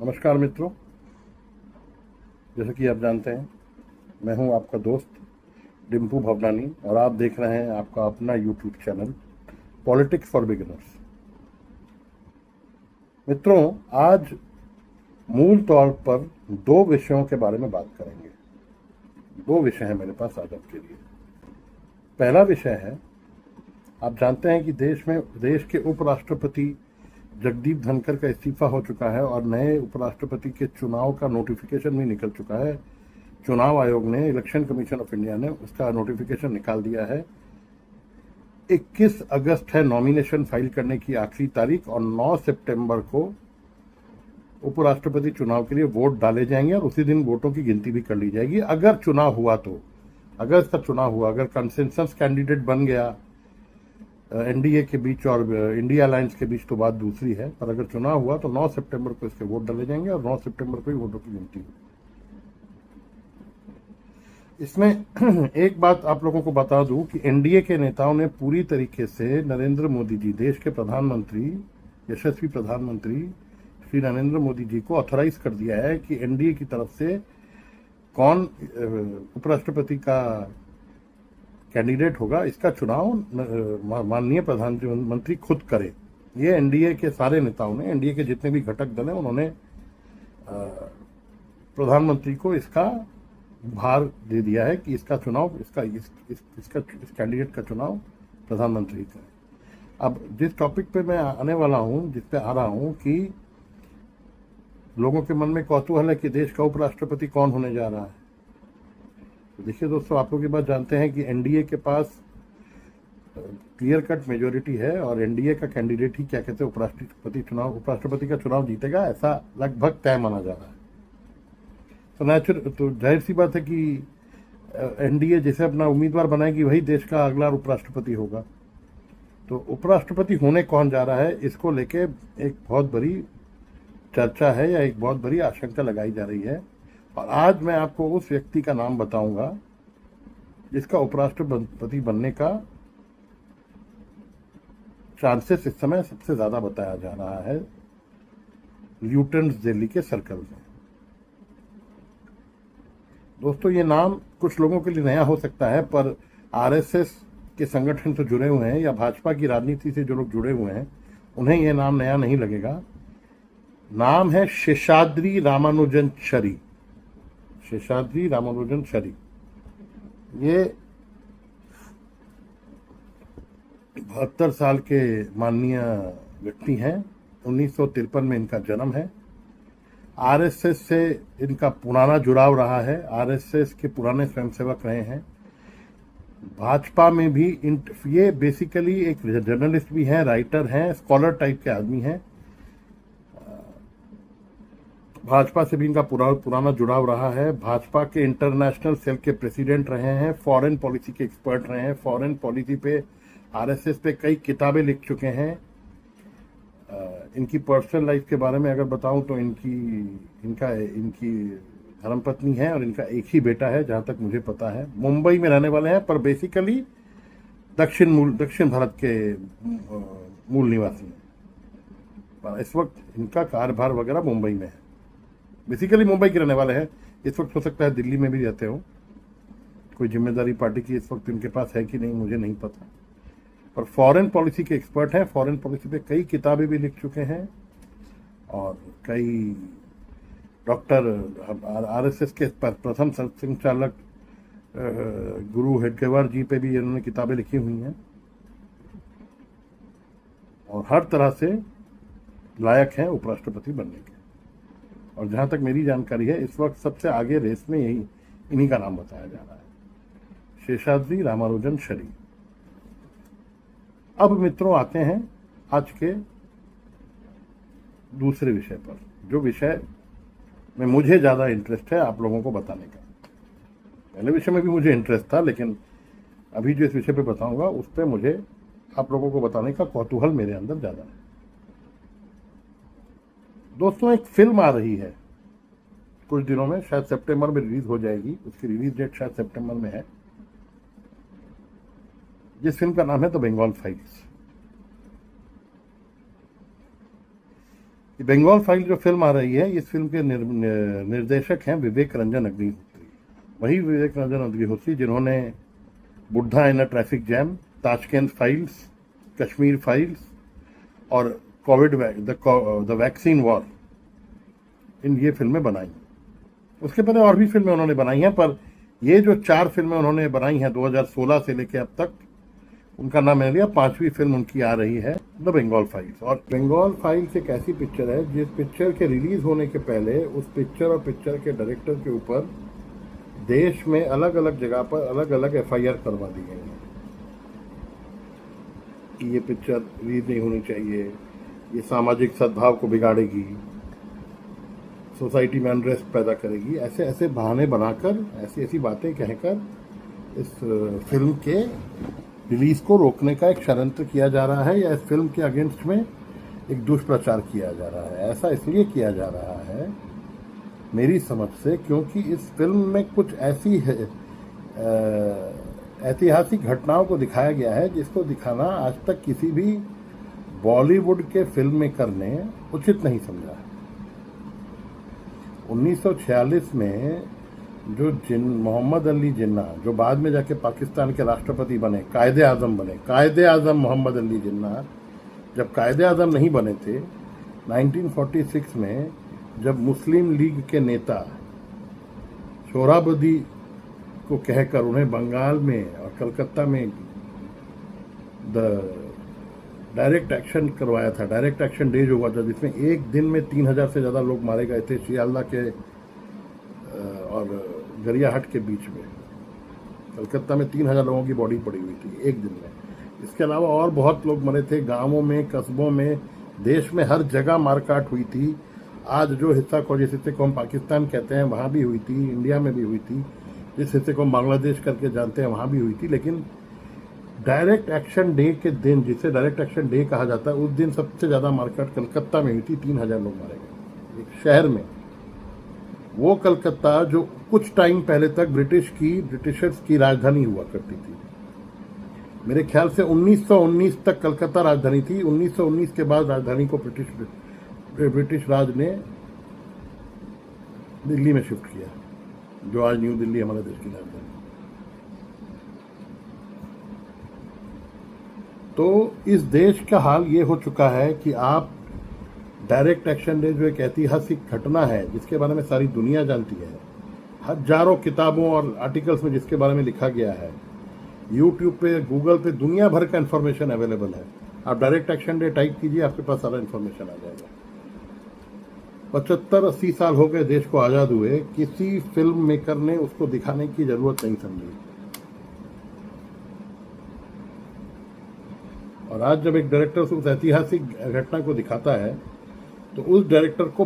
नमस्कार मित्रों, जैसा कि आप जानते हैं मैं हूं आपका दोस्त डिम्पू भवनानी और आप देख रहे हैं आपका अपना YouTube channel politics for beginners. मित्रों, आज मूल तौर पर दो विषयों के बारे में बात करेंगे। दो विषय हैं मेरे पास आज आपके लिए। पहला विषय है, आप जानते हैं कि देश के उपराष्ट्रपति जगदीप धनखड़ का इस्तीफा हो चुका है और नए उपराष्ट्रपति के चुनाव का नोटिफिकेशन भी निकल चुका है। चुनाव आयोग ने, इलेक्शन कमीशन ऑफ इंडिया ने उसका नोटिफिकेशन निकाल दिया है। 21 अगस्त है नॉमिनेशन फाइल करने की आखिरी तारीख और 9 सितंबर को उपराष्ट्रपति चुनाव के लिए वोट डाले जाएंगे और उसी दिन वोटों की गिनती भी कर ली जाएगी। अगर चुनाव हुआ तो, अगर इसका चुनाव हुआ, अगर कंसेंसस कैंडिडेट बन गया एनडीए के बीच और इंडिया अलायंस के बीच तो बात दूसरी है, पर अगर चुनाव हुआ तो 9 सितंबर को इसके वोट डाले जाएंगे और 9 सितंबर को ही वोटों की गिनती होगी। इसमें एक बात आप लोगों को बता दूं कि एनडीए के नेताओं ने पूरी तरीके से नरेंद्र मोदी जी, देश के प्रधानमंत्री, यशस्वी प्रधानमंत्री श्री नरेंद्र मोदी जी को ऑथराइज कर दिया है कि एनडीए की तरफ से कौन उपराष्ट्रपति का कैंडिडेट होगा, इसका चुनाव माननीय प्रधानमंत्री खुद करे। ये एनडीए के सारे नेताओं ने, एनडीए के जितने भी घटक दल हैं, उन्होंने प्रधानमंत्री को इसका भार दे दिया है कि इसका चुनाव, इस कैंडिडेट का चुनाव प्रधानमंत्री करे। अब जिस टॉपिक पे मैं आने वाला हूँ, जिस पे आ रहा हूँ कि लोगों के मन में कौतूहल है कि देश का उपराष्ट्रपति कौन होने जा रहा है। देखिए दोस्तों, आप लोग ये बात जानते हैं कि एनडीए के पास क्लियर कट मेजोरिटी है और एनडीए का कैंडिडेट ही, क्या कहते हैं, उपराष्ट्रपति का चुनाव जीतेगा, ऐसा लगभग तय माना जा रहा है। तो जाहिर सी बात है कि एनडीए जिसे अपना उम्मीदवार बनाएगी वही देश का अगला उपराष्ट्रपति होगा। तो उपराष्ट्रपति होने कौन जा रहा है, इसको लेके एक बहुत बड़ी चर्चा है या एक बहुत बड़ी आशंका लगाई जा रही है। और आज मैं आपको उस व्यक्ति का नाम बताऊंगा जिसका उपराष्ट्रपति बनने का चांसेस इस समय सबसे ज्यादा बताया जा रहा है ल्यूटेंट दिल्ली के सर्कल में। दोस्तों, ये नाम कुछ लोगों के लिए नया हो सकता है, पर आरएसएस के संगठन से जुड़े हुए हैं या भाजपा की राजनीति से जो लोग जुड़े हुए हैं उन्हें यह नाम नया नहीं लगेगा। नाम है शेषाद्री रामानुजन शरी। शेषाद्री रामानुजन शरी ये 72 साल के माननीय व्यक्ति हैं। 1953 में इनका जन्म है। आरएसएस से इनका पुराना जुड़ाव रहा है, आरएसएस के पुराने स्वयंसेवक रहे हैं। भाजपा में भी ये बेसिकली एक जर्नलिस्ट भी हैं, राइटर हैं, स्कॉलर टाइप के आदमी हैं। भाजपा से भी इनका पुराना जुड़ाव रहा है। भाजपा के इंटरनेशनल सेल के प्रेसिडेंट रहे हैं, फॉरेन पॉलिसी के एक्सपर्ट रहे हैं। फॉरेन पॉलिसी पे, आरएसएस पे कई किताबें लिख चुके हैं। इनकी पर्सनल लाइफ के बारे में अगर बताऊं तो इनकी धर्मपत्नी है और इनका एक ही बेटा है, जहां तक मुझे पता है। मुंबई में रहने वाले हैं, पर बेसिकली दक्षिण भारत के मूल निवासी हैं। इस वक्त इनका कार्यभार वगैरह मुंबई में है। बेसिकली मुंबई के रहने वाले हैं। इस वक्त हो सकता है दिल्ली में भी रहते हो। कोई जिम्मेदारी पार्टी की इस वक्त इनके पास है कि नहीं मुझे नहीं पता, पर फॉरेन पॉलिसी के एक्सपर्ट हैं। फॉरेन पॉलिसी पे कई किताबें भी लिख चुके हैं और कई डॉक्टर आरएसएस के प्रथम संचालक गुरु हेडगेवार जी पे भी इन्होंने किताबें लिखी हुई हैं और हर तरह से लायक हैं उपराष्ट्रपति बनने के। और जहां तक मेरी जानकारी है, इस वक्त सबसे आगे रेस में इन्हीं का नाम बताया जा रहा है, शेषाद्री रामानुजन शरी। अब मित्रों, आते हैं आज के दूसरे विषय पर, जो विषय में मुझे ज्यादा इंटरेस्ट है आप लोगों को बताने का। पहले विषय में भी मुझे इंटरेस्ट था, लेकिन अभी जो इस विषय पे बताऊंगा उस पर मुझे आप लोगों को बताने का कौतूहल मेरे अंदर ज्यादा है। दोस्तों, एक फिल्म आ रही है कुछ दिनों में, शायद सितंबर में रिलीज हो जाएगी। उसकी रिलीज डेट शायद सितंबर में है। जिस फिल्म का नाम है the Bengal files. Bengal file जो फिल्म आ रही है, इस फिल्म के निर्देशक हैं विवेक रंजन अग्निहोत्री। वही विवेक रंजन अग्निहोत्री जिन्होंने Buddha in a traffic jam, Tashkent files, Kashmir files और कोविड द वैक्सीन वॉर, इन ये फिल्में बनाई। उसके पहले और भी फिल्में उन्होंने बनाई हैं, पर ये जो 4 फिल्में उन्होंने बनाई हैं 2016 से लेकर अब तक, उनका नाम मैंने लिया। 5वीं फिल्म उनकी आ रही है द बंगाल फाइल्स। और बंगाल फाइल्स एक ऐसी पिक्चर है जिस पिक्चर के रिलीज होने के पहले उस पिक्चर और पिक्चर के डायरेक्टर के ऊपर देश में अलग अलग जगह पर अलग अलग FIR करवा दी गई है कि ये पिक्चर रिलीज नहीं होनी चाहिए, ये सामाजिक सद्भाव को बिगाड़ेगी, सोसाइटी में अनरेस्ट पैदा करेगी। ऐसे ऐसे बहाने बनाकर, ऐसी ऐसी बातें कहकर इस फिल्म के रिलीज को रोकने का एक षड्यंत्र किया जा रहा है, या इस फिल्म के अगेंस्ट में एक दुष्प्रचार किया जा रहा है। ऐसा इसलिए किया जा रहा है मेरी समझ से, क्योंकि इस फिल्म में कुछ ऐसी ऐतिहासिक घटनाओं को दिखाया गया है जिसको दिखाना आज तक किसी भी बॉलीवुड के फिल्म मेकर ने उचित नहीं समझा। 1946 में जो मोहम्मद अली जिन्ना, जो बाद में जाके पाकिस्तान के राष्ट्रपति बने, कायदे आज़म बने, कायदे आज़म मोहम्मद अली जिन्ना, जब कायदे आज़म नहीं बने थे 1946 में, जब मुस्लिम लीग के नेता सोहरावर्दी को कहकर उन्हें बंगाल में और कलकत्ता में डायरेक्ट एक्शन करवाया था, डायरेक्ट एक्शन डे जो हुआ था, जिसमें एक दिन में 3000 से ज़्यादा लोग मारे गए थे शियालदा के और गरियाहट के बीच में। कलकत्ता में 3000 लोगों की बॉडी पड़ी हुई थी एक दिन में। इसके अलावा और बहुत लोग मरे थे, गांवों में, कस्बों में, देश में हर जगह मारकाट हुई थी। आज जो हिस्सा को, जिस हिस्से को हम पाकिस्तान कहते हैं, वहाँ भी हुई थी, इंडिया में भी हुई थी, जिस हिस्से को हम बांग्लादेश करके जानते हैं वहाँ भी हुई थी। लेकिन डायरेक्ट एक्शन डे के दिन, जिसे डायरेक्ट एक्शन डे कहा जाता है, उस दिन सबसे ज़्यादा मारकाट कलकत्ता में हुई थी। 3000 लोग मारे गए एक शहर में। वो कलकत्ता जो कुछ टाइम पहले तक ब्रिटिशर्स की राजधानी हुआ करती थी। मेरे ख्याल से 1919 तक कलकत्ता राजधानी थी। 1919 के बाद राजधानी को ब्रिटिश राज ने दिल्ली में शिफ्ट किया, जो आज न्यू दिल्ली हमारे देश की राजधानी। तो इस देश का हाल ये हो चुका है कि आप डायरेक्ट एक्शन डे, जो एक ऐतिहासिक घटना है जिसके बारे में सारी दुनिया जानती है, हजारों किताबों और आर्टिकल्स में जिसके बारे में लिखा गया है, यूट्यूब पे, गूगल पे दुनिया भर का इन्फॉर्मेशन अवेलेबल है। आप डायरेक्ट एक्शन डे टाइप कीजिए, आपके पास सारा इन्फॉर्मेशन आ जाएगा। 75-80 साल हो गए देश को आज़ाद हुए, किसी फिल्म मेकर ने उसको दिखाने की जरूरत नहीं समझी। और आज जब एक डायरेक्टर उस ऐतिहासिक घटना को दिखाता है तो उस डायरेक्टर को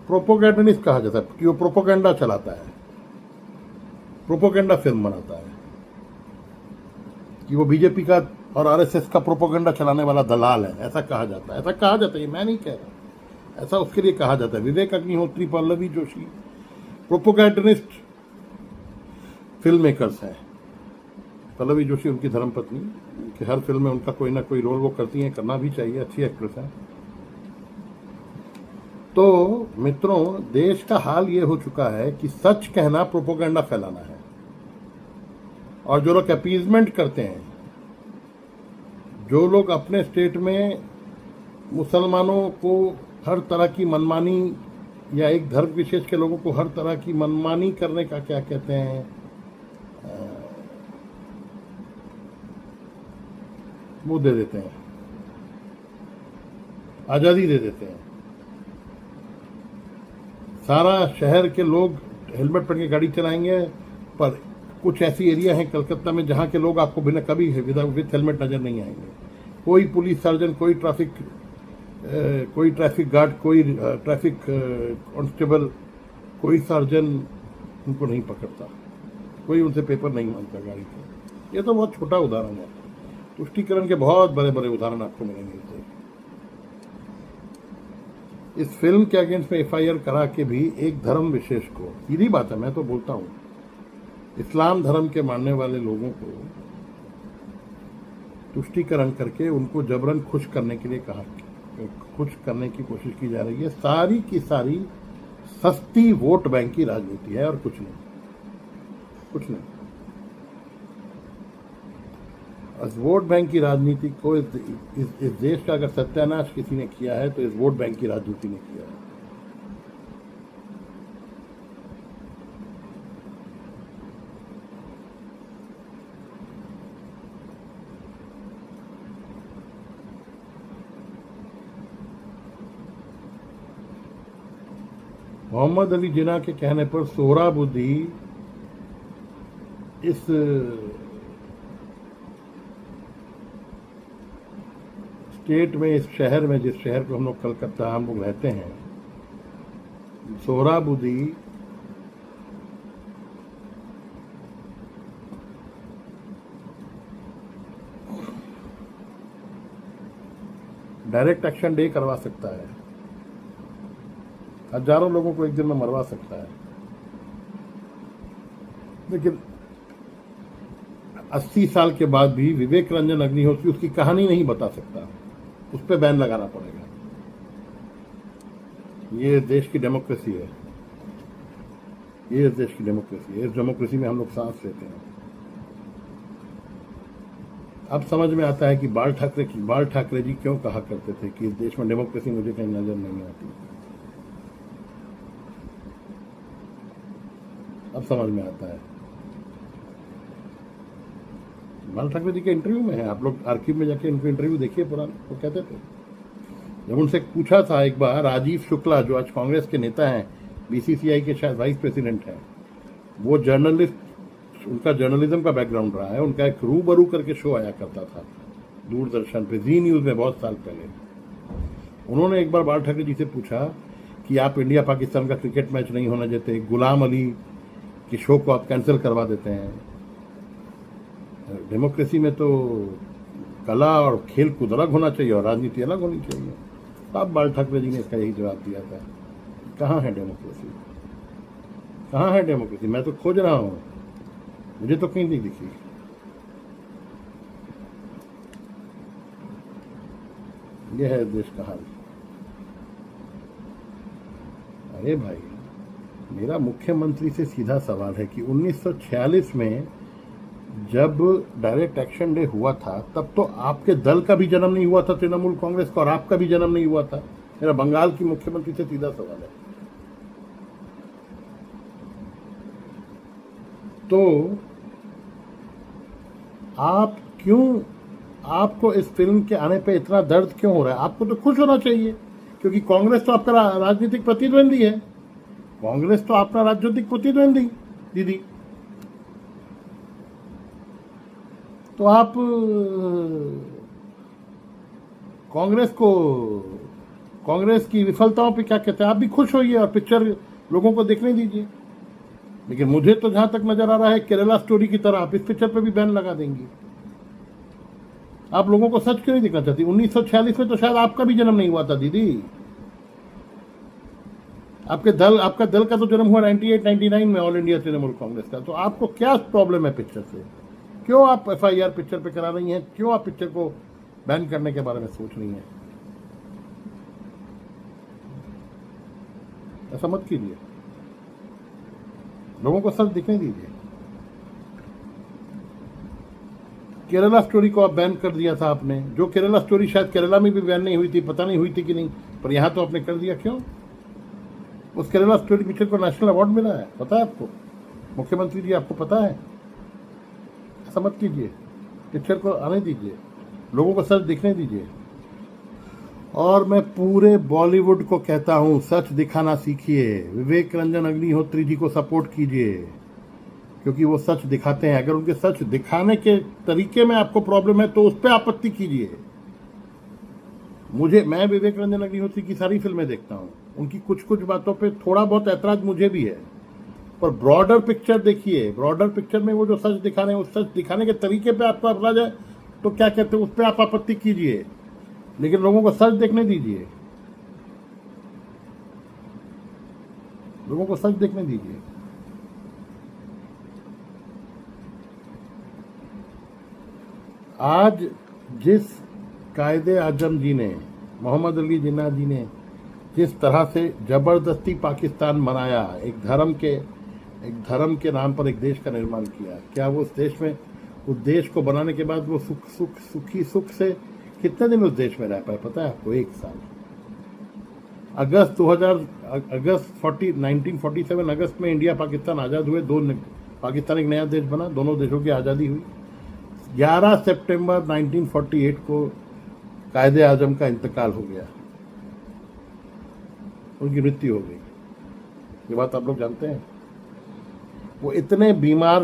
प्रोपोगैंडनिस्ट कहा जाता है, कि वो प्रोपोगेंडा चलाता है, प्रोपोगेंडा फिल्म बनाता है, कि वो बीजेपी का और आरएसएस का प्रोपोगेंडा चलाने वाला दलाल है, ऐसा कहा जाता है। ऐसा कहा जाता है, ये मैं नहीं कह रहा, ऐसा उसके लिए कहा जाता है। विवेक अग्निहोत्री, पल्लवी जोशी प्रोपोगेंडनिस्ट फिल्म मेकर्स हैं। पल्लवी जोशी उनकी धर्मपत्नी, कि हर फिल्म में उनका कोई ना कोई रोल वो करती हैं, करना भी चाहिए, अच्छी एक्ट्रेस है। तो मित्रों, देश का हाल ये हो चुका है कि सच कहना प्रोपोगेंडा फैलाना है। और जो लोग अपीजमेंट करते हैं, जो लोग अपने स्टेट में मुसलमानों को हर तरह की मनमानी, या एक धर्म विशेष के लोगों को हर तरह की मनमानी करने का, क्या कहते हैं, वो दे देते हैं, आज़ादी दे देते हैं। सारा शहर के लोग हेलमेट पहन के गाड़ी चलाएंगे, पर कुछ ऐसी एरिया है कलकत्ता में जहाँ के लोग आपको बिना कभी विद हेलमेट नजर नहीं आएंगे। कोई पुलिस सर्जन, कोई ट्रैफिक गार्ड, कोई ट्रैफिक कांस्टेबल, कोई सर्जन उनको नहीं पकड़ता, कोई उनसे पेपर नहीं मांगता गाड़ी के। ये तो बहुत छोटा उदाहरण है, तुष्टीकरण के बहुत बड़े बड़े उदाहरण आपको मिलेंगे इससे। इस फिल्म के अगेंस्ट में FIR करा के भी एक धर्म विशेष को, सीधी बात है, मैं तो बोलता हूँ, इस्लाम धर्म के मानने वाले लोगों को तुष्टीकरण करके उनको जबरन खुश करने के लिए कहा कुछ करने की कोशिश की जा रही है। सारी की सारी सस्ती वोट बैंक की राजनीति है और कुछ नहीं, कुछ नहीं। इस वोट बैंक की राजनीति को इस देश का अगर सत्यानाश किसी ने किया है तो इस वोट बैंक की राजनीति ने किया है। मोहम्मद अली जिन्ना के कहने पर सोहराबुद्दी इस स्टेट में, इस शहर में, जिस शहर को हम लोग कलकत्ता हम लोग रहते हैं, सोहराबुद्दी डायरेक्ट एक्शन डे करवा सकता है, हजारों लोगों को एक दिन में मरवा सकता है। लेकिन 80 साल के बाद भी विवेक रंजन अग्निहोत्री उसकी कहानी नहीं बता सकता, उस पर बैन लगाना पड़ेगा। ये देश की डेमोक्रेसी है, ये देश की डेमोक्रेसी है। इस डेमोक्रेसी में हम लोग सांस लेते हैं। अब समझ में आता है कि बाल ठाकरे जी क्यों कहा करते थे कि इस देश में डेमोक्रेसी मुझे कहीं नजर नहीं आती। अब समझ में आता है। बाल ठाकरे जी के इंटरव्यू में है, आप लोग आर्कीव में जाके उनके इंटरव्यू देखिए पुराने। वो कहते थे, जब उनसे पूछा था एक बार, राजीव शुक्ला जो आज कांग्रेस के नेता हैं, बीसीसीआई के शायद वाइस प्रेसिडेंट हैं, वो जर्नलिस्ट, उनका जर्नलिज्म का बैकग्राउंड रहा है। उनका एक रूबरू करके शो आया करता था दूरदर्शन पे, जी न्यूज में, बहुत साल पहले। उन्होंने एक बार बाल ठाकरे जी से पूछा कि आप इंडिया पाकिस्तान का क्रिकेट मैच नहीं होना देते, गुलाम अली के शो को आप कैंसिल करवा देते हैं। डेमोक्रेसी में तो कला और खेल कूद अलग होना चाहिए और राजनीति अलग होनी चाहिए। तब बाल ठाकरे जी ने इसका यही जवाब दिया था। कहाँ है डेमोक्रेसी, कहाँ है डेमोक्रेसी? मैं तो खोज रहा हूँ, मुझे तो कहीं नहीं दिखी। यह है देश का हाल। अरे भाई, मेरा मुख्यमंत्री से सीधा सवाल है कि 1946 में जब डायरेक्ट एक्शन डे हुआ था, तब तो आपके दल का भी जन्म नहीं हुआ था, तृणमूल कांग्रेस का, और आपका भी जन्म नहीं हुआ था। मेरा बंगाल की मुख्यमंत्री से सीधा सवाल है। तो आप क्यों, आपको इस फिल्म के आने पे इतना दर्द क्यों हो रहा है? आपको तो खुश होना चाहिए, क्योंकि कांग्रेस तो आपका राजनीतिक प्रतिद्वंदी है। कांग्रेस तो आपका राजनीतिक प्रतिद्वंदी दीदी। तो आप कांग्रेस की विफलताओं पे क्या कहते हैं? आप भी खुश होइए और पिक्चर लोगों को देखने दीजिए। लेकिन मुझे तो जहां तक नजर आ रहा है, केरला स्टोरी की तरह आप इस पिक्चर पे भी बैन लगा देंगी। आप लोगों को सच क्यों नहीं दिखना चाहती? 1946 में तो शायद आपका भी जन्म नहीं हुआ था दीदी। आपका दल का तो जन्म हुआ 98-99 में, ऑल इंडिया तृणमूल कांग्रेस का। तो आपको क्या प्रॉब्लम है पिक्चर से? क्यों आप FIR पिक्चर पे करा रही हैं? क्यों आप पिक्चर को बैन करने के बारे में सोच रही हैं? ऐसा मत कीजिए, लोगों को सच दिखने दीजिए। केरला स्टोरी को आप बैन कर दिया था आपने, जो केरला स्टोरी शायद केरला में भी बैन नहीं हुई थी, पता नहीं हुई थी कि नहीं, पर यहां तो आपने कर दिया। क्यों? उस केरला स्टोरी पिक्चर को नेशनल अवार्ड मिला है, पता है आपको? मुख्यमंत्री जी, आपको पता है? ऐसा मत कीजिए, पिक्चर को आने दीजिए, लोगों को सच दिखने दीजिए। और मैं पूरे बॉलीवुड को कहता हूं, सच दिखाना सीखिए। विवेक रंजन अग्निहोत्री जी को सपोर्ट कीजिए, क्योंकि वो सच दिखाते हैं। अगर उनके सच दिखाने के तरीके में आपको प्रॉब्लम है तो उस पर आपत्ति कीजिए। मैं विवेक रंजन अग्निहोत्री की सारी फिल्में देखता हूं, उनकी कुछ कुछ बातों पे थोड़ा बहुत ऐतराज मुझे भी है, पर ब्रॉडर पिक्चर देखिए। ब्रॉडर पिक्चर में वो जो सच दिखा रहे हैं, उस सच दिखाने के तरीके पे आपको ऐतराज है तो क्या कहते हैं, उस पर आप आपत्ति कीजिए, लेकिन लोगों को सच देखने दीजिए। लोगों को सच देखने दीजिए। आज जिस कायदे आजम जी ने मोहम्मद अली जिन्ना जी ने जिस तरह से जबरदस्ती पाकिस्तान बनाया, एक धर्म के नाम पर एक देश का निर्माण किया, क्या वो उस देश को बनाने के बाद वो सुख से कितने दिन उस देश में रह पाए पता है आपको? 1 साल। अगस्त 1947 अगस्त में इंडिया पाकिस्तान आज़ाद हुए, पाकिस्तान एक नया देश बना, दोनों देशों की आज़ादी हुई। 11 सितंबर 1948 को कायदे आजम का इंतकाल हो गया, उनकी मृत्यु हो गई। ये बात आप लोग जानते हैं। वो इतने बीमार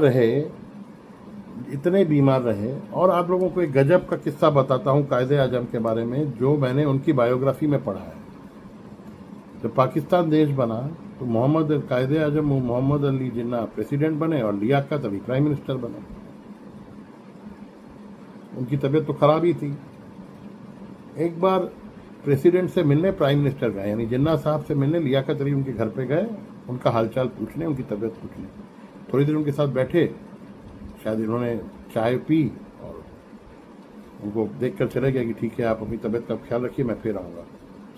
रहे। और आप लोगों को एक गजब का किस्सा बताता हूँ कायदे आजम के बारे में, जो मैंने उनकी बायोग्राफी में पढ़ा है। जब पाकिस्तान देश बना तो कायदे आजम मोहम्मद अली जिन्ना प्रेसिडेंट बने और लियाकत अली प्राइम मिनिस्टर बने। उनकी तबीयत तो खराब ही थी। एक बार प्रेसिडेंट से मिलने प्राइम मिनिस्टर गए, यानी जिन्ना साहब से मिलने लियाकत अली उनके घर पे गए, उनका हालचाल पूछने, उनकी तबीयत पूछने। थोड़ी देर उनके साथ बैठे, शायद इन्होंने चाय पी और उनको देखकर चले गए कि ठीक है आप अपनी तबीयत का ख्याल रखिए, मैं फिर आऊँगा।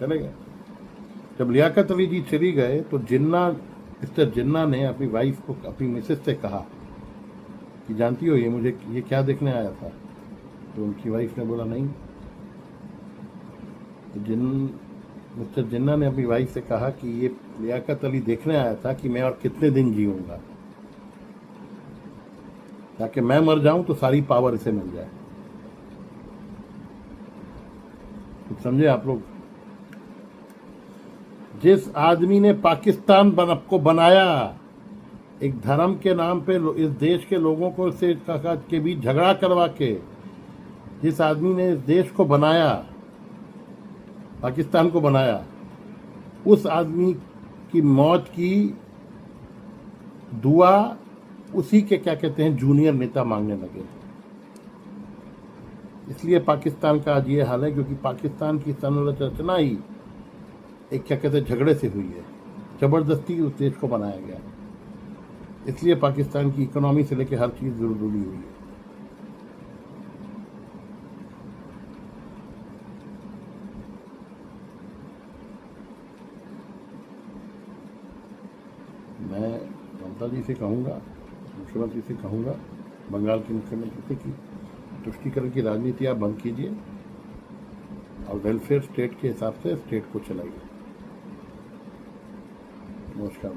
चले गए। जब लियाकत अली जी चली गए तो मिस्टर जिन्ना ने अपनी वाइफ को, अपनी मिसेस से कहा कि जानती हो ये क्या देखने आया था? तो उनकी वाइफ ने बोला नहीं। तो मिस्टर जिन्ना ने अपनी वाइफ से कहा कि ये लियाकत अली देखने आया था कि मैं और कितने दिन जीऊंगा, ताकि मैं मर जाऊं तो सारी पावर इसे मिल जाए। तो समझे आप लोग? जिस आदमी ने पाकिस्तान को बनाया, एक धर्म के नाम पे इस देश के लोगों को के बीच झगड़ा करवा के, जिस आदमी ने इस देश को बनाया, पाकिस्तान को बनाया, उस आदमी की मौत की दुआ उसी के क्या कहते हैं जूनियर नेता मांगने लगे। इसलिए पाकिस्तान का आज ये हाल है, क्योंकि पाकिस्तान की संरचना ही एक क्या कहते हैं झगड़े से हुई है। जबरदस्ती उस देश को बनाया गया, इसलिए पाकिस्तान की इकोनॉमी से लेकर हर चीज जुड़ी हुई है। मैं ममता जी से कहूँगा, मुख्यमंत्री से कहूँगा, बंगाल के मुख्यमंत्री से कि तुष्टीकरण की राजनीति आप बंद कीजिए और वेलफेयर स्टेट के हिसाब से स्टेट को चलाइए। नमस्कार।